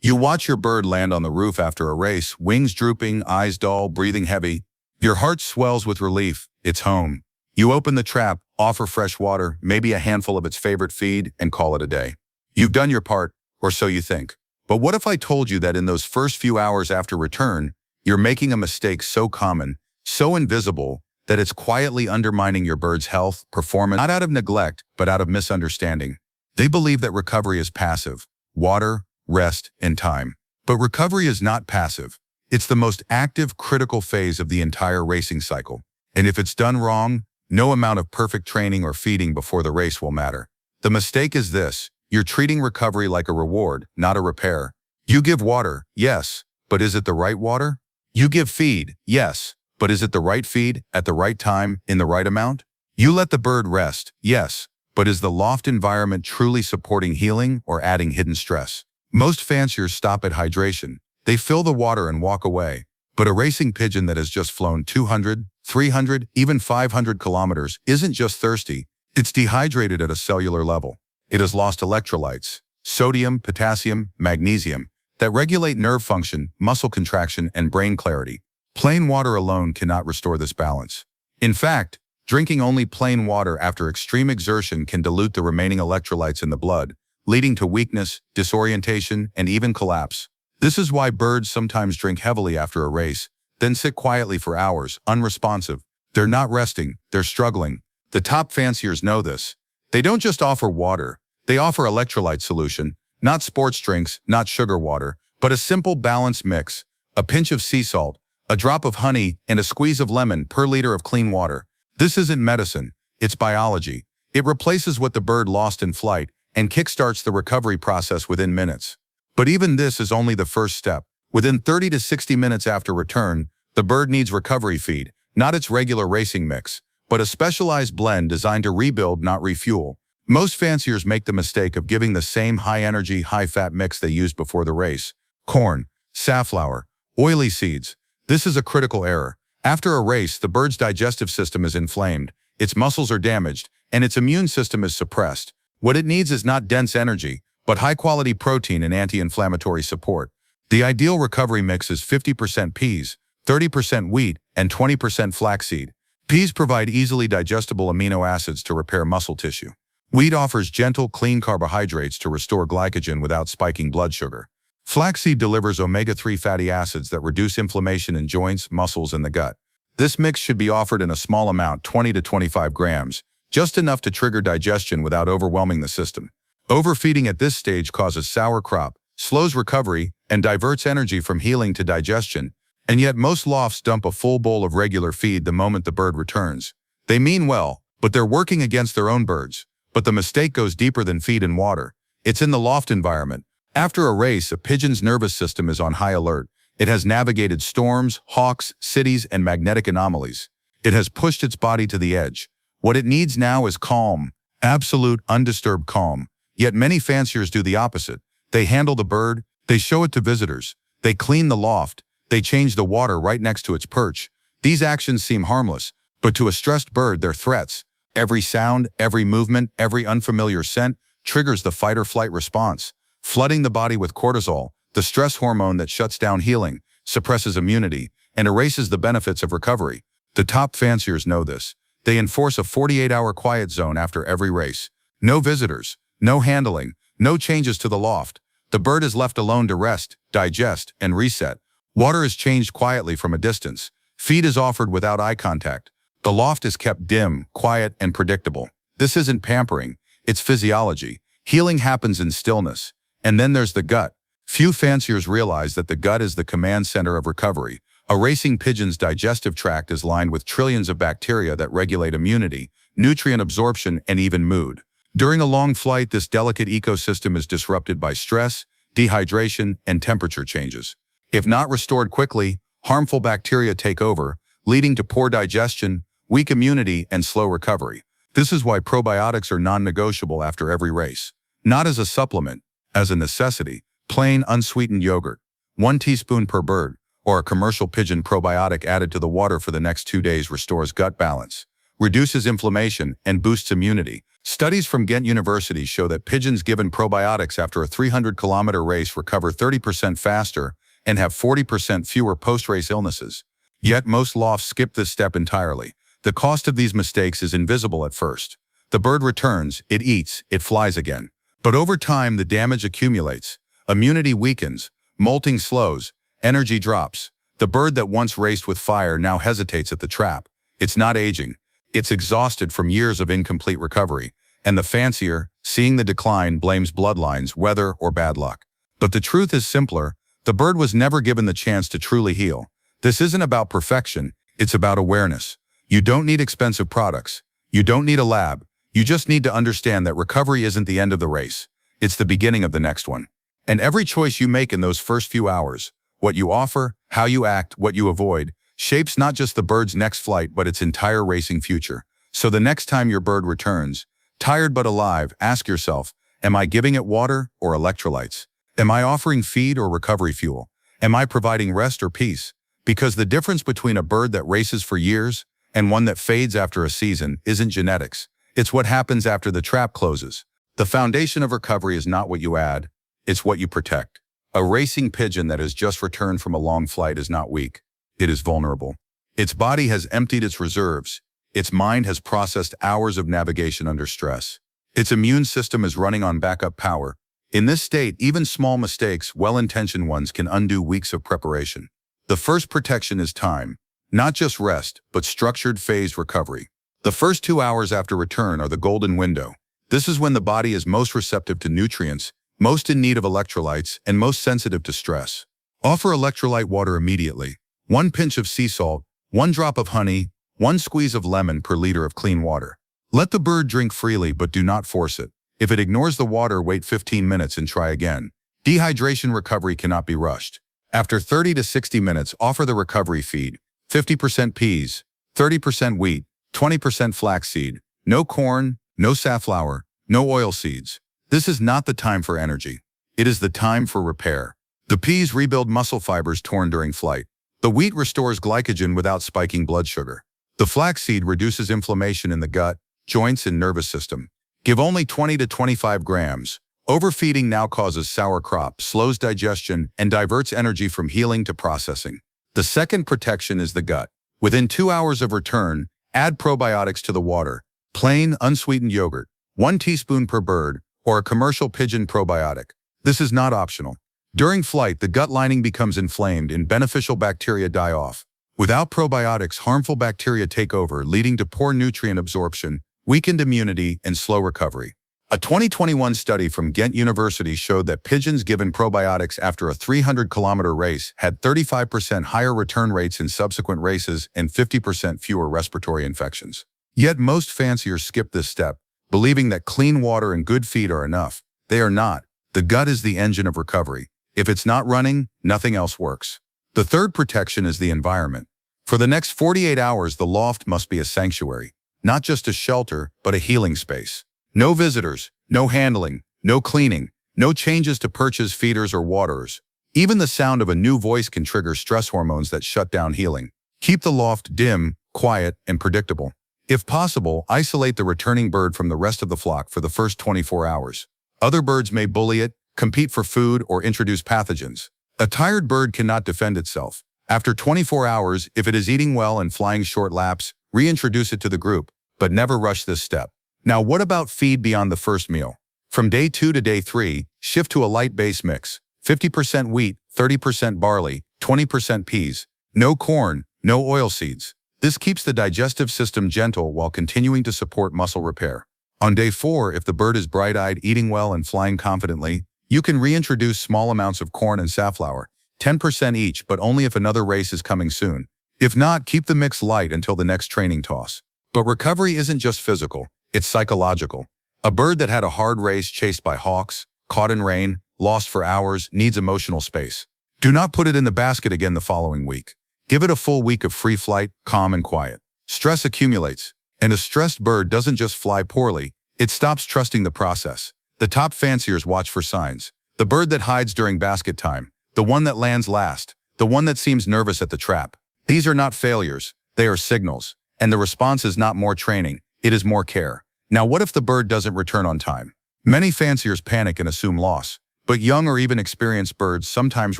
You watch your bird land on the roof after a race, wings drooping, eyes dull, breathing heavy. Your heart swells with relief. It's home. You open the trap, offer fresh water, maybe a handful of its favorite feed, and call it a day. You've done your part, or so you think. But what if I told you that in those first few hours after return, you're making a mistake so common, so invisible, that it's quietly undermining your bird's health, performance, not out of neglect, but out of misunderstanding. They believe that recovery is passive: water, rest, and time. But recovery is not passive. It's the most active, critical phase of the entire racing cycle. And if it's done wrong, no amount of perfect training or feeding before the race will matter. The mistake is this: you're treating recovery like a reward, not a repair. You give water, yes, but is it the right water? You give feed, yes, but is it the right feed, at the right time, in the right amount? You let the bird rest, yes, but is the loft environment truly supporting healing or adding hidden stress? Most fanciers stop at hydration. They fill the water and walk away. But a racing pigeon that has just flown 200, 300, even 500 kilometers isn't just thirsty. It's dehydrated at a cellular level. It has lost electrolytes, sodium, potassium, magnesium, that regulate nerve function, muscle contraction, and brain clarity. Plain water alone cannot restore this balance. In fact, drinking only plain water after extreme exertion can dilute the remaining electrolytes in the blood, leading to weakness, disorientation, and even collapse. This is why birds sometimes drink heavily after a race, then sit quietly for hours, unresponsive. They're not resting, they're struggling. The top fanciers know this. They don't just offer water, they offer electrolyte solution, not sports drinks, not sugar water, but a simple balanced mix: a pinch of sea salt, a drop of honey, and a squeeze of lemon per liter of clean water. This isn't medicine, it's biology. It replaces what the bird lost in flight and kickstarts the recovery process within minutes. But even this is only the first step. Within 30 to 60 minutes after return, the bird needs recovery feed, not its regular racing mix, but a specialized blend designed to rebuild, not refuel. Most fanciers make the mistake of giving the same high-energy, high-fat mix they used before the race: corn, safflower, oily seeds. This is a critical error. After a race, the bird's digestive system is inflamed, its muscles are damaged, and its immune system is suppressed. What it needs is not dense energy, but high-quality protein and anti-inflammatory support. The ideal recovery mix is 50% peas, 30% wheat, and 20% flaxseed. Peas provide easily digestible amino acids to repair muscle tissue. Wheat offers gentle, clean carbohydrates to restore glycogen without spiking blood sugar. Flaxseed delivers omega-3 fatty acids that reduce inflammation in joints, muscles, and the gut. This mix should be offered in a small amount, 20 to 25 grams, just enough to trigger digestion without overwhelming the system. Overfeeding at this stage causes sauerkraut, slows recovery, and diverts energy from healing to digestion, and yet most lofts dump a full bowl of regular feed the moment the bird returns. They mean well, but they're working against their own birds. But the mistake goes deeper than feed and water. It's in the loft environment. After a race, a pigeon's nervous system is on high alert. It has navigated storms, hawks, cities, and magnetic anomalies. It has pushed its body to the edge. What it needs now is calm, absolute, undisturbed calm. Yet many fanciers do the opposite. They handle the bird, they show it to visitors, they clean the loft, they change the water right next to its perch. These actions seem harmless, but to a stressed bird, they're threats. Every sound, every movement, every unfamiliar scent triggers the fight-or-flight response, flooding the body with cortisol, the stress hormone that shuts down healing, suppresses immunity, and erases the benefits of recovery. The top fanciers know this. They enforce a 48-hour quiet zone after every race. No visitors, no handling, no changes to the loft. The bird is left alone to rest, digest, and reset. Water is changed quietly from a distance. Feed is offered without eye contact. The loft is kept dim, quiet, and predictable. This isn't pampering, it's physiology. Healing happens in stillness. And then there's the gut. Few fanciers realize that the gut is the command center of recovery. A racing pigeon's digestive tract is lined with trillions of bacteria that regulate immunity, nutrient absorption, and even mood. During a long flight, this delicate ecosystem is disrupted by stress, dehydration, and temperature changes. If not restored quickly, harmful bacteria take over, leading to poor digestion, weak immunity, and slow recovery. This is why probiotics are non-negotiable after every race. Not as a supplement, as a necessity. Plain, unsweetened yogurt, 1 teaspoon per bird, or a commercial pigeon probiotic added to the water for the next 2 days restores gut balance, reduces inflammation, and boosts immunity. Studies from Ghent University show that pigeons given probiotics after a 300-kilometer race recover 30% faster and have 40% fewer post-race illnesses. Yet most lofts skip this step entirely. The cost of these mistakes is invisible at first. The bird returns, it eats, it flies again. But over time, the damage accumulates. Immunity weakens, molting slows, energy drops. The bird that once raced with fire now hesitates at the trap. It's not aging. It's exhausted from years of incomplete recovery. And the fancier, seeing the decline, blames bloodlines, weather, or bad luck. But the truth is simpler. The bird was never given the chance to truly heal. This isn't about perfection. It's about awareness. You don't need expensive products. You don't need a lab. You just need to understand that recovery isn't the end of the race. It's the beginning of the next one. And every choice you make in those first few hours, what you offer, how you act, what you avoid, shapes not just the bird's next flight, but its entire racing future. So the next time your bird returns, tired but alive, ask yourself, am I giving it water or electrolytes? Am I offering feed or recovery fuel? Am I providing rest or peace? Because the difference between a bird that races for years and one that fades after a season isn't genetics. It's what happens after the trap closes. The foundation of recovery is not what you add, it's what you protect. A racing pigeon that has just returned from a long flight is not weak. It is vulnerable. Its body has emptied its reserves. Its mind has processed hours of navigation under stress. Its immune system is running on backup power. In this state, even small mistakes, well-intentioned ones, can undo weeks of preparation. The first protection is time. Not just rest, but structured phased recovery. The first 2 hours after return are the golden window. This is when the body is most receptive to nutrients, most in need of electrolytes, and most sensitive to stress. Offer electrolyte water immediately. 1 pinch of sea salt, 1 drop of honey, 1 squeeze of lemon per liter of clean water. Let the bird drink freely, but do not force it. If it ignores the water, wait 15 minutes and try again. Dehydration recovery cannot be rushed. After 30 to 60 minutes, offer the recovery feed. 50% peas, 30% wheat, 20% flaxseed, no corn, no safflower, no oil seeds. This is not the time for energy. It is the time for repair. The peas rebuild muscle fibers torn during flight. The wheat restores glycogen without spiking blood sugar. The flaxseed reduces inflammation in the gut, joints, and nervous system. Give only 20 to 25 grams. Overfeeding now causes sour crop, slows digestion, and diverts energy from healing to processing. The second protection is the gut. Within 2 hours of return, add probiotics to the water. Plain, unsweetened yogurt, 1 teaspoon per bird, or a commercial pigeon probiotic. This is not optional. During flight, the gut lining becomes inflamed and beneficial bacteria die off. Without probiotics, harmful bacteria take over, leading to poor nutrient absorption, weakened immunity, and slow recovery. A 2021 study from Ghent University showed that pigeons given probiotics after a 300-kilometer race had 35% higher return rates in subsequent races and 50% fewer respiratory infections. Yet most fanciers skip this step, believing that clean water and good feed are enough. They are not. The gut is the engine of recovery. If it's not running, nothing else works. The third protection is the environment. For the next 48 hours, the loft must be a sanctuary, not just a shelter, but a healing space. No visitors, no handling, no cleaning, no changes to perches, feeders, or waterers. Even the sound of a new voice can trigger stress hormones that shut down healing. Keep the loft dim, quiet, and predictable. If possible, isolate the returning bird from the rest of the flock for the first 24 hours. Other birds may bully it, compete for food, or introduce pathogens. A tired bird cannot defend itself. After 24 hours, if it is eating well and flying short laps, reintroduce it to the group, but never rush this step. Now, what about feed beyond the first meal? From day 2 to day 3, shift to a light base mix. 50% wheat, 30% barley, 20% peas. No corn, no oil seeds. This keeps the digestive system gentle while continuing to support muscle repair. On day 4, if the bird is bright-eyed, eating well, and flying confidently, you can reintroduce small amounts of corn and safflower, 10% each, but only if another race is coming soon. If not, keep the mix light until the next training toss. But recovery isn't just physical, it's psychological. A bird that had a hard race chased by hawks, caught in rain, lost for hours, needs emotional space. Do not put it in the basket again the following week. Give it a full week of free flight, calm and quiet. Stress accumulates, and a stressed bird doesn't just fly poorly, it stops trusting the process. The top fanciers watch for signs. The bird that hides during basket time, the one that lands last, the one that seems nervous at the trap. These are not failures, they are signals. And the response is not more training, it is more care. Now what if the bird doesn't return on time? Many fanciers panic and assume loss, but young or even experienced birds sometimes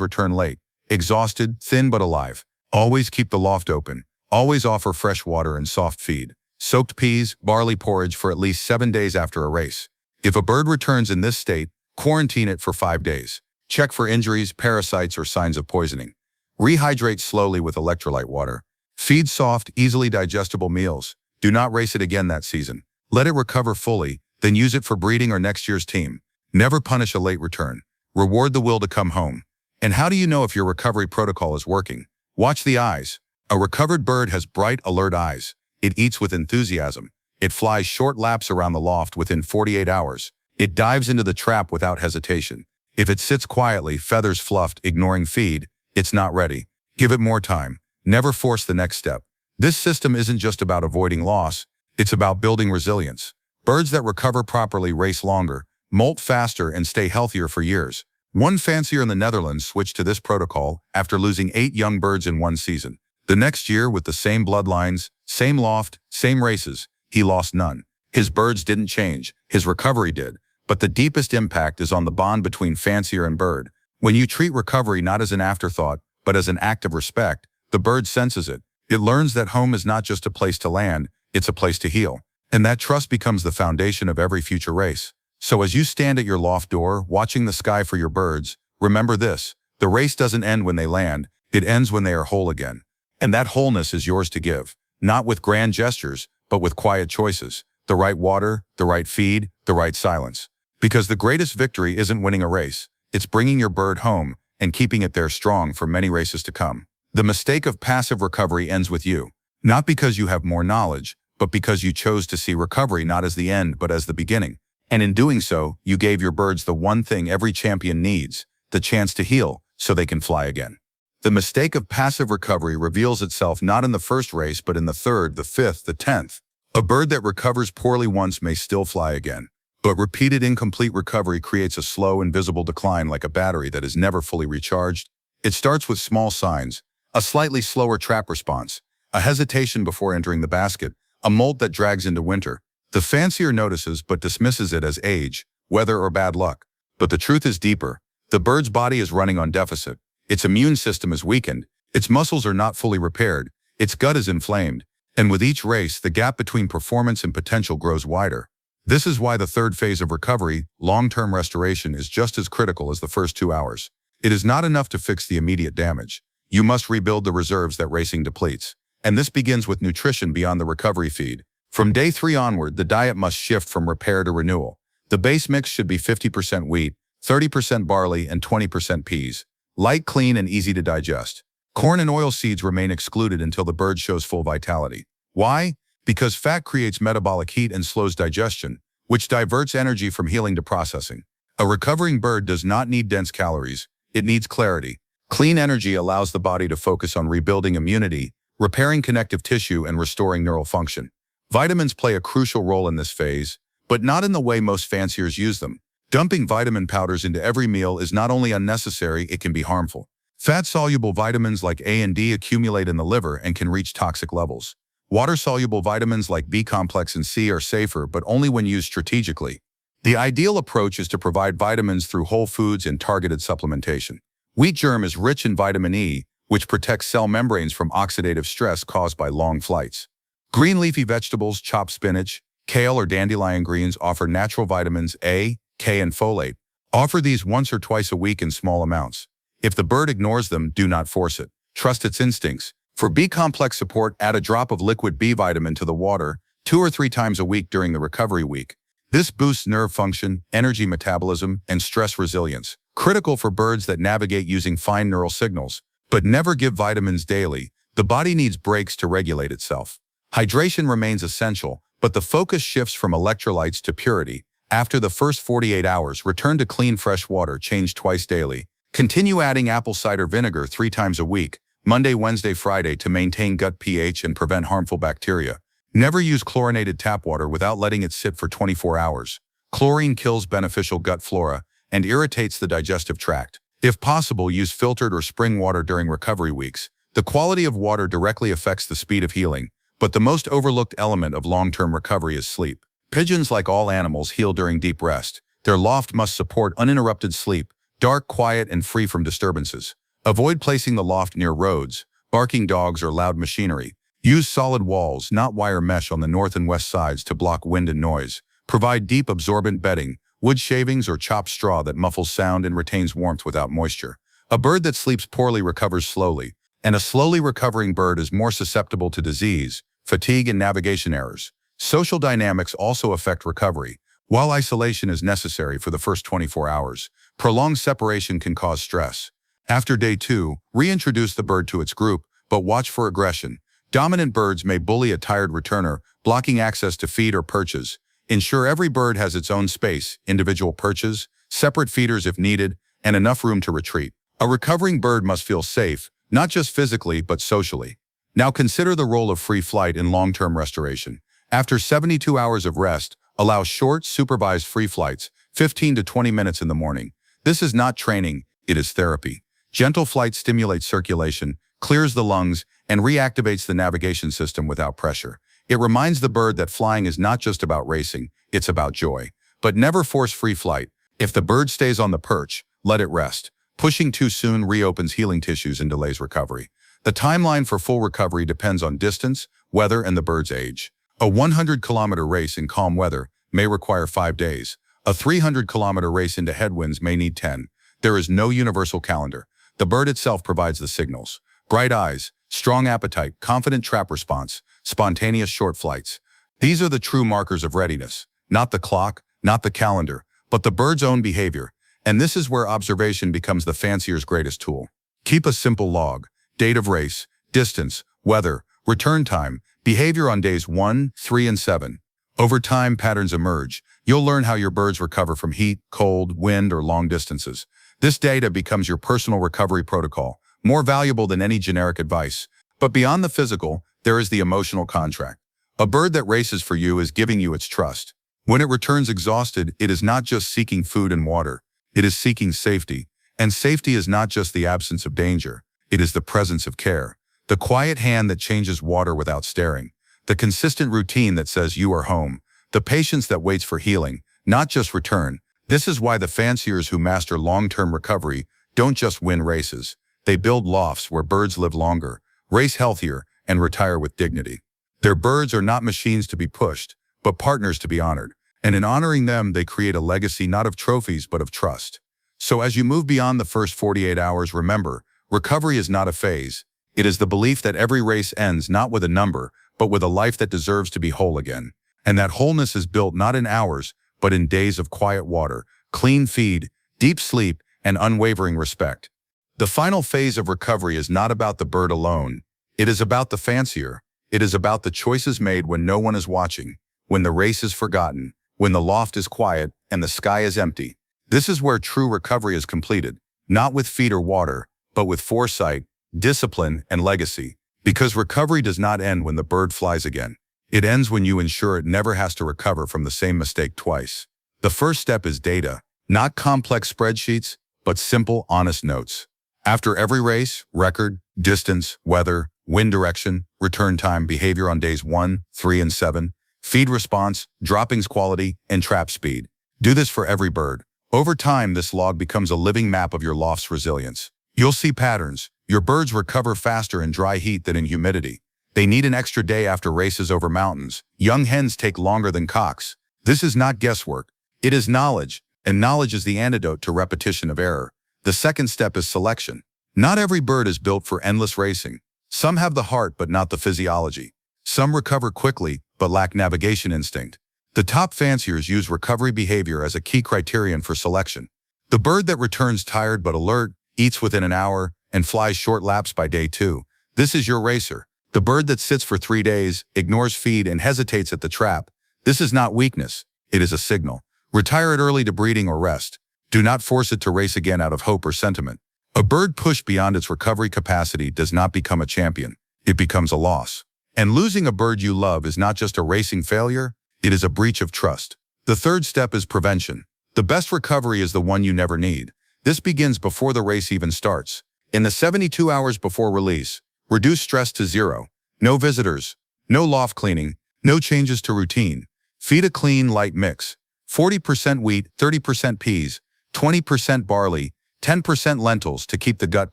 return late, exhausted, thin but alive. Always keep the loft open. Always offer fresh water and soft feed. Soaked peas, barley porridge for at least 7 days after a race. If a bird returns in this state, quarantine it for 5 days. Check for injuries, parasites, or signs of poisoning. Rehydrate slowly with electrolyte water. Feed soft, easily digestible meals. Do not race it again that season. Let it recover fully, then use it for breeding or next year's team. Never punish a late return. Reward the will to come home. And how do you know if your recovery protocol is working? Watch the eyes. A recovered bird has bright, alert eyes. It eats with enthusiasm. It flies short laps around the loft within 48 hours. It dives into the trap without hesitation. If it sits quietly, feathers fluffed, ignoring feed, it's not ready. Give it more time. Never force the next step. This system isn't just about avoiding loss, it's about building resilience. Birds that recover properly race longer, molt faster, and stay healthier for years. One fancier in the Netherlands switched to this protocol after losing 8 young birds in one season. The next year, with the same bloodlines, same loft, same races, he lost none. His birds didn't change, his recovery did. But the deepest impact is on the bond between fancier and bird. When you treat recovery not as an afterthought, but as an act of respect, the bird senses it. It learns that home is not just a place to land, it's a place to heal. And that trust becomes the foundation of every future race. So as you stand at your loft door, watching the sky for your birds, remember this: the race doesn't end when they land, it ends when they are whole again. And that wholeness is yours to give, not with grand gestures, but with quiet choices. The right water, the right feed, the right silence. Because the greatest victory isn't winning a race, it's bringing your bird home and keeping it there strong for many races to come. The mistake of passive recovery ends with you, not because you have more knowledge, but because you chose to see recovery not as the end but as the beginning. And in doing so, you gave your birds the one thing every champion needs, the chance to heal so they can fly again. The mistake of passive recovery reveals itself not in the first race but in the third, the fifth, the 10th. A bird that recovers poorly once may still fly again. But repeated incomplete recovery creates a slow, invisible decline like a battery that is never fully recharged. It starts with small signs: a slightly slower trap response, a hesitation before entering the basket, a molt that drags into winter. The fancier notices but dismisses it as age, weather, or bad luck. But the truth is deeper. The bird's body is running on deficit. Its immune system is weakened. Its muscles are not fully repaired. Its gut is inflamed. And with each race, the gap between performance and potential grows wider. This is why the third phase of recovery, long-term restoration, is just as critical as the first 2 hours. It is not enough to fix the immediate damage. You must rebuild the reserves that racing depletes. And this begins with nutrition beyond the recovery feed. From day 3 onward, the diet must shift from repair to renewal. The base mix should be 50% wheat, 30% barley, and 20% peas. Light, clean, and easy to digest. Corn and oil seeds remain excluded until the bird shows full vitality. Why? Because fat creates metabolic heat and slows digestion, which diverts energy from healing to processing. A recovering bird does not need dense calories, it needs clarity. Clean energy allows the body to focus on rebuilding immunity, repairing connective tissue, and restoring neural function. Vitamins play a crucial role in this phase, but not in the way most fanciers use them. Dumping vitamin powders into every meal is not only unnecessary, it can be harmful. Fat-soluble vitamins like A and D accumulate in the liver and can reach toxic levels. Water-soluble vitamins like B-complex and C are safer, but only when used strategically. The ideal approach is to provide vitamins through whole foods and targeted supplementation. Wheat germ is rich in vitamin E, which protects cell membranes from oxidative stress caused by long flights. Green leafy vegetables, chopped spinach, kale, or dandelion greens offer natural vitamins A, K, and folate. Offer these once or twice a week in small amounts. If the bird ignores them, do not force it. Trust its instincts. For B-complex support, add a drop of liquid B vitamin to the water 2 or 3 times a week during the recovery week. This boosts nerve function, energy metabolism, and stress resilience, critical for birds that navigate using fine neural signals. But never give vitamins daily. The body needs breaks to regulate itself. Hydration remains essential, but the focus shifts from electrolytes to purity. After the first 48 hours, return to clean fresh water, changed twice daily. Continue adding apple cider vinegar 3 times a week, Monday, Wednesday, Friday, to maintain gut pH and prevent harmful bacteria. Never use chlorinated tap water without letting it sit for 24 hours. Chlorine kills beneficial gut flora and irritates the digestive tract. If possible, use filtered or spring water during recovery weeks. The quality of water directly affects the speed of healing, but the most overlooked element of long-term recovery is sleep. Pigeons, like all animals, heal during deep rest. Their loft must support uninterrupted sleep, dark, quiet, and free from disturbances. Avoid placing the loft near roads, barking dogs, or loud machinery. Use solid walls, not wire mesh, on the north and west sides to block wind and noise. Provide deep, absorbent bedding, wood shavings or chopped straw that muffles sound and retains warmth without moisture. A bird that sleeps poorly recovers slowly, and a slowly recovering bird is more susceptible to disease, fatigue, and navigation errors. Social dynamics also affect recovery. While isolation is necessary for the first 24 hours, prolonged separation can cause stress. After day 2, reintroduce the bird to its group, but watch for aggression. Dominant birds may bully a tired returner, blocking access to feed or perches. Ensure every bird has its own space, individual perches, separate feeders if needed, and enough room to retreat. A recovering bird must feel safe, not just physically but socially. Now consider the role of free flight in long-term restoration. After 72 hours of rest, allow short, supervised free flights, 15 to 20 minutes in the morning. This is not training, it is therapy. Gentle flight stimulates circulation, clears the lungs, and reactivates the navigation system without pressure. It reminds the bird that flying is not just about racing, it's about joy. But never force free flight. If the bird stays on the perch, let it rest. Pushing too soon reopens healing tissues and delays recovery. The timeline for full recovery depends on distance, weather, and the bird's age. A 100-kilometer race in calm weather may require 5 days. A 300-kilometer race into headwinds may need 10. There is no universal calendar. The bird itself provides the signals. Bright eyes, strong appetite, confident trap response, spontaneous short flights. These are the true markers of readiness. Not the clock, not the calendar, but the bird's own behavior. And this is where observation becomes the fancier's greatest tool. Keep a simple log: date of race, distance, weather, return time, behavior on days 1, 3, and 7. Over time, patterns emerge. You'll learn how your birds recover from heat, cold, wind, or long distances. This data becomes your personal recovery protocol, more valuable than any generic advice. But beyond the physical, there is the emotional contract. A bird that races for you is giving you its trust. When it returns exhausted, it is not just seeking food and water. It is seeking safety. And safety is not just the absence of danger. It is the presence of care. The quiet hand that changes water without staring. The consistent routine that says you are home. The patience that waits for healing, not just return. This is why the fanciers who master long-term recovery don't just win races. They build lofts where birds live longer, race healthier, and retire with dignity. Their birds are not machines to be pushed, but partners to be honored. And in honoring them, they create a legacy not of trophies, but of trust. So as you move beyond the first 48 hours, remember, recovery is not a phase. It is the belief that every race ends not with a number, but with a life that deserves to be whole again. And that wholeness is built not in hours, but in days of quiet water, clean feed, deep sleep, and unwavering respect. The final phase of recovery is not about the bird alone. It is about the fancier. It is about the choices made when no one is watching, when the race is forgotten, when the loft is quiet and the sky is empty. This is where true recovery is completed, not with feed or water, but with foresight, discipline, and legacy. Because recovery does not end when the bird flies again. It ends when you ensure it never has to recover from the same mistake twice. The first step is data, not complex spreadsheets, but simple, honest notes. After every race, record, distance, weather, wind direction, return time, behavior on days 1, 3, and 7, feed response, droppings quality, and trap speed. Do this for every bird. Over time, this log becomes a living map of your loft's resilience. You'll see patterns. Your birds recover faster in dry heat than in humidity. They need an extra day after races over mountains. Young hens take longer than cocks. This is not guesswork. It is knowledge, and knowledge is the antidote to repetition of error. The second step is selection. Not every bird is built for endless racing. Some have the heart but not the physiology. Some recover quickly but lack navigation instinct. The top fanciers use recovery behavior as a key criterion for selection. The bird that returns tired but alert, eats within an hour, and flies short laps by day 2. This is your racer. The bird that sits for 3 days, ignores feed, and hesitates at the trap. This is not weakness. It is a signal. Retire it early to breeding or rest. Do not force it to race again out of hope or sentiment. A bird pushed beyond its recovery capacity does not become a champion. It becomes a loss. And losing a bird you love is not just a racing failure, it is a breach of trust. The third step is prevention. The best recovery is the one you never need. This begins before the race even starts. In the 72 hours before release, reduce stress to 0. No visitors, no loft cleaning, no changes to routine. Feed a clean, light mix. 40% wheat, 30% peas, 20% barley, 10% lentils to keep the gut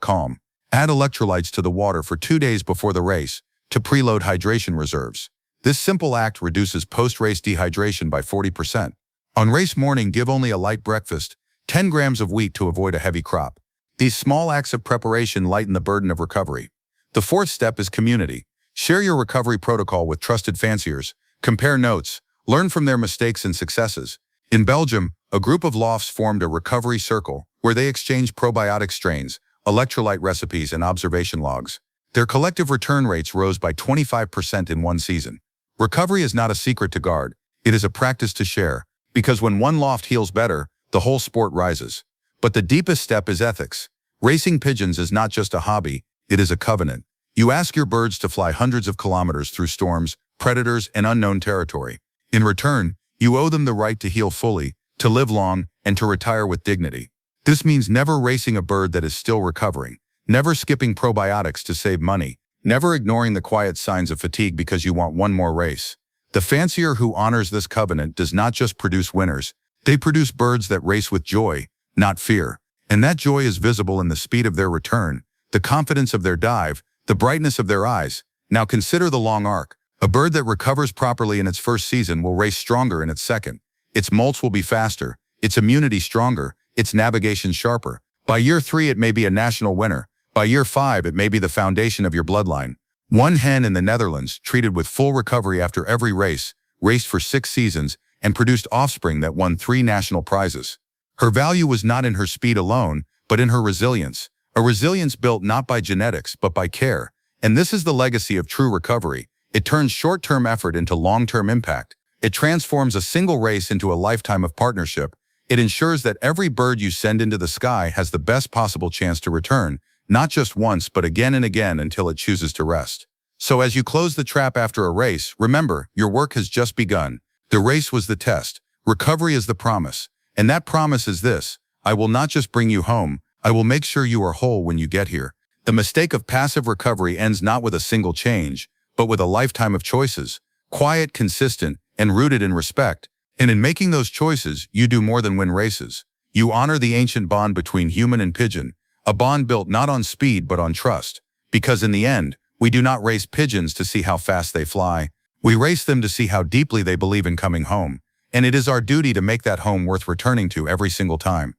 calm. Add electrolytes to the water for 2 days before the race to preload hydration reserves. This simple act reduces post-race dehydration by 40%. On race morning, give only a light breakfast, 10 grams of wheat to avoid a heavy crop. These small acts of preparation lighten the burden of recovery. The fourth step is community. Share your recovery protocol with trusted fanciers. Compare notes. Learn from their mistakes and successes. In Belgium, a group of lofts formed a recovery circle where they exchanged probiotic strains, electrolyte recipes, and observation logs. Their collective return rates rose by 25% in one season. Recovery is not a secret to guard. It is a practice to share, because when one loft heals better, the whole sport rises. But the deepest step is ethics. Racing pigeons is not just a hobby, it is a covenant. You ask your birds to fly hundreds of kilometers through storms, predators, and unknown territory. In return, you owe them the right to heal fully, to live long, and to retire with dignity. This means never racing a bird that is still recovering, never skipping probiotics to save money, never ignoring the quiet signs of fatigue because you want one more race. The fancier who honors this covenant does not just produce winners, they produce birds that race with joy, not fear. And that joy is visible in the speed of their return, the confidence of their dive, the brightness of their eyes. Now consider the long arc. A bird that recovers properly in its first season will race stronger in its second. Its molts will be faster, its immunity stronger, its navigation sharper. By year 3, it may be a national winner. By year 5, it may be the foundation of your bloodline. One hen in the Netherlands, treated with full recovery after every race, raced for 6 seasons and produced offspring that won 3 national prizes. Her value was not in her speed alone, but in her resilience. A resilience built not by genetics, but by care. And this is the legacy of true recovery. It turns short-term effort into long-term impact. It transforms a single race into a lifetime of partnership. It ensures that every bird you send into the sky has the best possible chance to return, not just once but again and again until it chooses to rest. So as you close the trap after a race, remember, your work has just begun. The race was the test. Recovery is the promise. And that promise is this: I will not just bring you home, I will make sure you are whole when you get here. The mistake of passive recovery ends not with a single change, but with a lifetime of choices, quiet, consistent, and rooted in respect. And in making those choices, you do more than win races. You honor the ancient bond between human and pigeon, a bond built not on speed but on trust. Because in the end, we do not race pigeons to see how fast they fly. We race them to see how deeply they believe in coming home. And it is our duty to make that home worth returning to every single time.